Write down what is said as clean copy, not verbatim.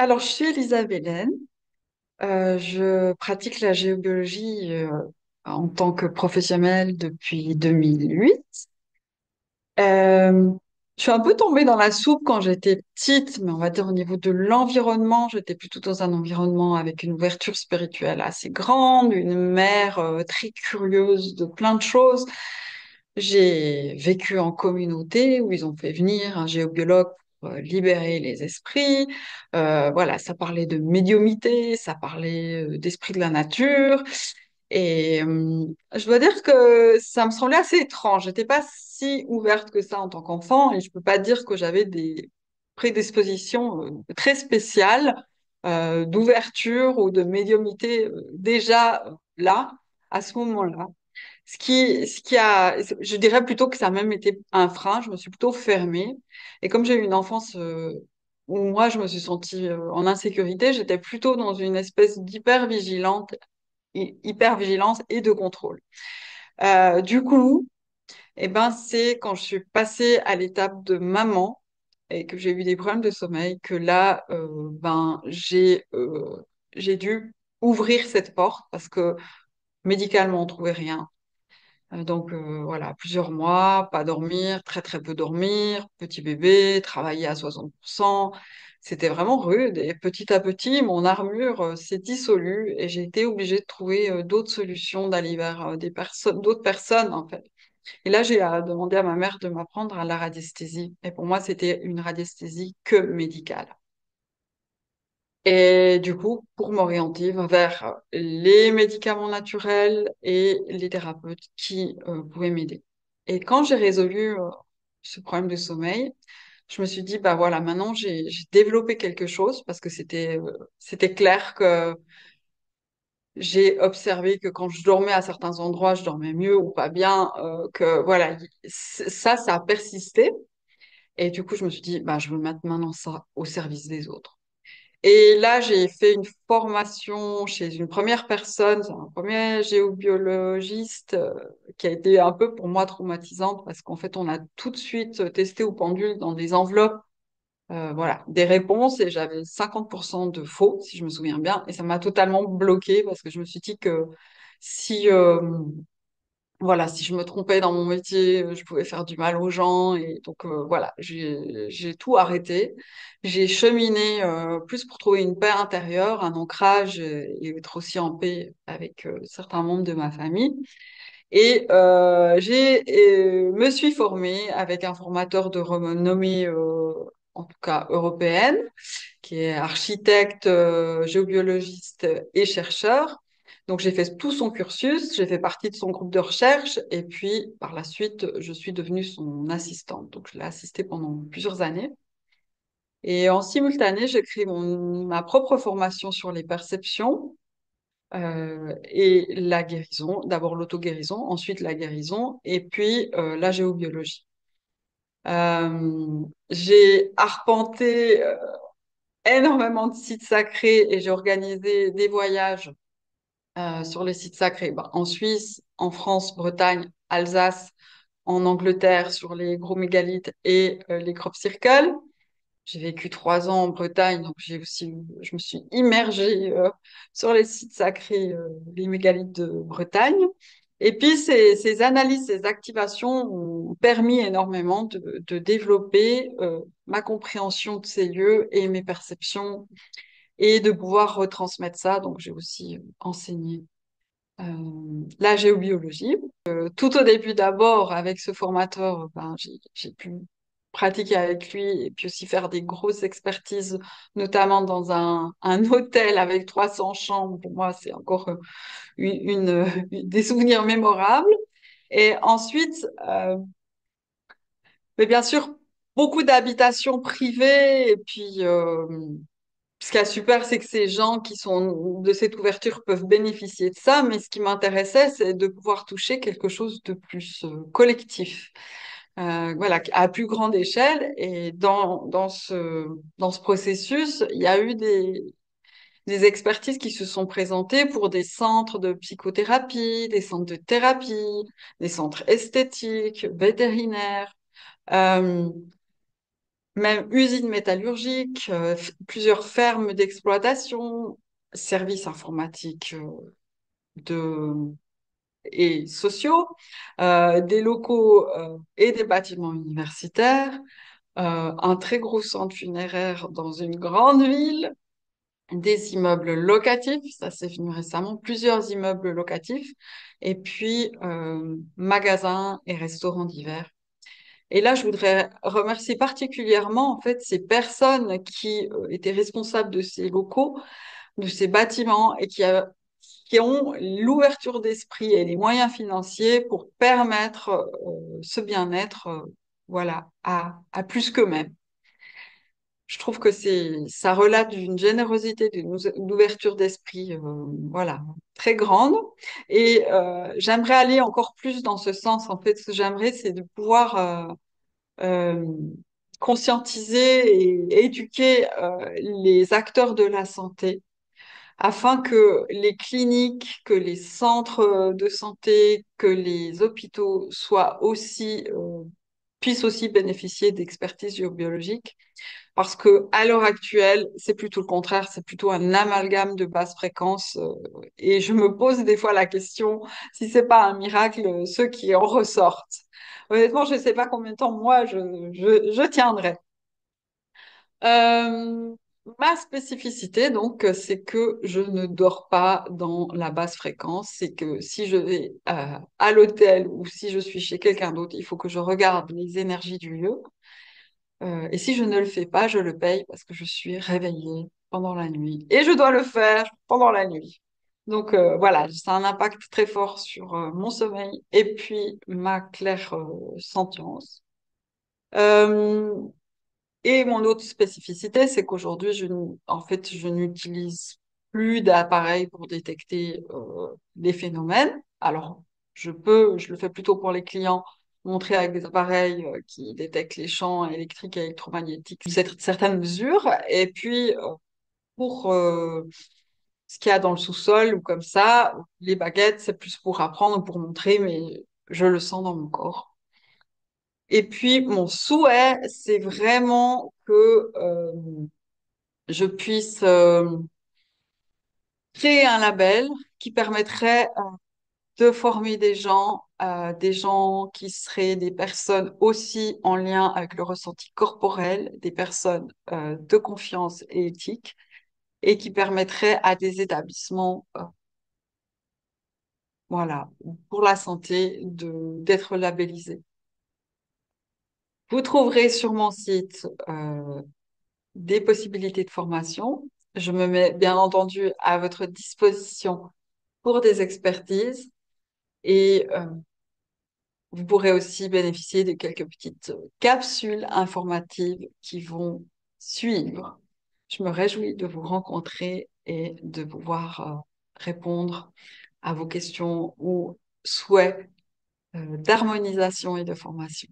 Alors, je suis Elisa Vélène. Je pratique la géobiologie en tant que professionnelle depuis 2008. Euh, je suis un peu tombée dans la soupe quand j'étais petite, mais on va dire au niveau de l'environnement, j'étais plutôt dans un environnement avec une ouverture spirituelle assez grande, une mère très curieuse de plein de choses. J'ai vécu en communauté où ils ont fait venir un géobiologue pour libérer les esprits. Voilà, ça parlait de médiumité, ça parlait d'esprit de la nature. Et je dois dire que ça me semblait assez étrange. J'étais pas si ouverte que ça en tant qu'enfant et je peux pas dire que j'avais des prédispositions très spéciales d'ouverture ou de médiumité déjà là, à ce moment-là. Je dirais plutôt que ça a même été un frein. Je me suis plutôt fermée. Et comme j'ai eu une enfance où moi, je me suis sentie en insécurité, j'étais plutôt dans une espèce d'hypervigilance et de contrôle. Du coup, eh ben, c'est quand je suis passée à l'étape de maman et que j'ai eu des problèmes de sommeil que là, j'ai dû ouvrir cette porte parce que médicalement, on trouvait rien. Voilà, plusieurs mois, pas dormir, très très peu dormir, petit bébé, travailler à 60%. C'était vraiment rude et petit à petit, mon armure s'est dissolue et j'ai été obligée de trouver d'autres solutions, d'aller vers d'autres personnes en fait. Et là, j'ai demandé à ma mère de m'apprendre à la radiesthésie. Et pour moi, c'était une radiesthésie que médicale. Et du coup, pour m'orienter vers les médicaments naturels et les thérapeutes qui pouvaient m'aider. Et quand j'ai résolu ce problème de sommeil, je me suis dit, bah voilà, maintenant j'ai développé quelque chose parce que c'était clair que j'ai observé que quand je dormais à certains endroits, je dormais mieux ou pas bien, que voilà, ça a persisté. Et du coup, je me suis dit, bah je veux mettre maintenant ça au service des autres. Et là, j'ai fait une formation chez une première personne, c'est un premier géobiologiste qui a été un peu pour moi traumatisante parce qu'en fait, on a tout de suite testé au pendule dans des enveloppes, voilà, des réponses et j'avais 50% de faux, si je me souviens bien, et ça m'a totalement bloquée parce que je me suis dit que si voilà, si je me trompais dans mon métier, je pouvais faire du mal aux gens. Et donc, voilà, j'ai tout arrêté. J'ai cheminé plus pour trouver une paix intérieure, un ancrage et être aussi en paix avec certains membres de ma famille. Et me suis formée avec un formateur de renommée, en tout cas européenne, qui est architecte, géobiologiste et chercheur. Donc j'ai fait tout son cursus, j'ai fait partie de son groupe de recherche et puis par la suite, je suis devenue son assistante. Donc je l'ai assistée pendant plusieurs années. Et en simultané, j'ai créé ma propre formation sur les perceptions et la guérison. D'abord l'auto-guérison, ensuite la guérison et puis la géobiologie. J'ai arpenté énormément de sites sacrés et j'ai organisé des voyages sur les sites sacrés. Bah, en Suisse, en France, Bretagne, Alsace, en Angleterre sur les gros mégalithes et les crop circles. J'ai vécu 3 ans en Bretagne, donc je me suis immergée sur les sites sacrés, les mégalithes de Bretagne. Et puis ces analyses, ces activations ont permis énormément de développer ma compréhension de ces lieux et mes perceptions et de pouvoir retransmettre ça. Donc j'ai aussi enseigné la géobiologie. Tout au début d'abord, avec ce formateur, ben, j'ai pu pratiquer avec lui et puis aussi faire des grosses expertises, notamment dans un hôtel avec 300 chambres. Pour moi, c'est encore des souvenirs mémorables. Et ensuite, mais bien sûr, beaucoup d'habitations privées. Et puis, ce qui est super, c'est que ces gens qui sont de cette ouverture peuvent bénéficier de ça. Mais ce qui m'intéressait, c'est de pouvoir toucher quelque chose de plus collectif. Voilà, à plus grande échelle. Et dans ce processus, il y a eu des expertises qui se sont présentées pour des centres de psychothérapie, des centres de thérapie, des centres esthétiques, vétérinaires. Euh, même usines métallurgiques, plusieurs fermes d'exploitation, services informatiques de, et sociaux, des locaux et des bâtiments universitaires, un très gros centre funéraire dans une grande ville, des immeubles locatifs, ça c'est venu récemment, plusieurs immeubles locatifs, et puis magasins et restaurants divers. Et là, je voudrais remercier particulièrement en fait ces personnes qui étaient responsables de ces locaux, de ces bâtiments et qui ont l'ouverture d'esprit et les moyens financiers pour permettre ce bien-être, voilà, à plus qu'eux-mêmes. Je trouve que ça relate d'une générosité, d'une ouverture d'esprit, voilà, très grande. Et j'aimerais aller encore plus dans ce sens. En fait, ce que j'aimerais, c'est de pouvoir euh, conscientiser et éduquer les acteurs de la santé afin que les cliniques, que les centres de santé, que les hôpitaux puissent aussi bénéficier d'expertise biologique. Parce que à l'heure actuelle, c'est plutôt le contraire, c'est plutôt un amalgame de basse fréquence. Et je me pose des fois la question si c'est pas un miracle, ceux qui en ressortent. Honnêtement, je ne sais pas combien de temps moi je tiendrai. Euh, Ma spécificité, donc, c'est que je ne dors pas dans la basse fréquence. C'est que si je vais à l'hôtel ou si je suis chez quelqu'un d'autre, il faut que je regarde les énergies du lieu. Et si je ne le fais pas, je le paye parce que je suis réveillée pendant la nuit. Et je dois le faire pendant la nuit. Donc voilà, ça a un impact très fort sur mon sommeil et puis ma claire sentience. Euh, et mon autre spécificité, c'est qu'aujourd'hui, en fait, je n'utilise plus d'appareils pour détecter des phénomènes. Alors, je le fais plutôt pour les clients, montrer avec des appareils qui détectent les champs électriques et électromagnétiques, certaines mesures. Et puis, pour ce qu'il y a dans le sous-sol ou comme ça, les baguettes, c'est plus pour apprendre, pour montrer, mais je le sens dans mon corps. Et puis, mon souhait, c'est vraiment que je puisse créer un label qui permettrait de former des gens qui seraient des personnes aussi en lien avec le ressenti corporel, des personnes de confiance et éthique, et qui permettrait à des établissements, voilà, pour la santé, d'être labellisés. Vous trouverez sur mon site des possibilités de formation. Je me mets bien entendu à votre disposition pour des expertises et vous pourrez aussi bénéficier de quelques petites capsules informatives qui vont suivre. Je me réjouis de vous rencontrer et de pouvoir répondre à vos questions ou souhaits d'harmonisation et de formation.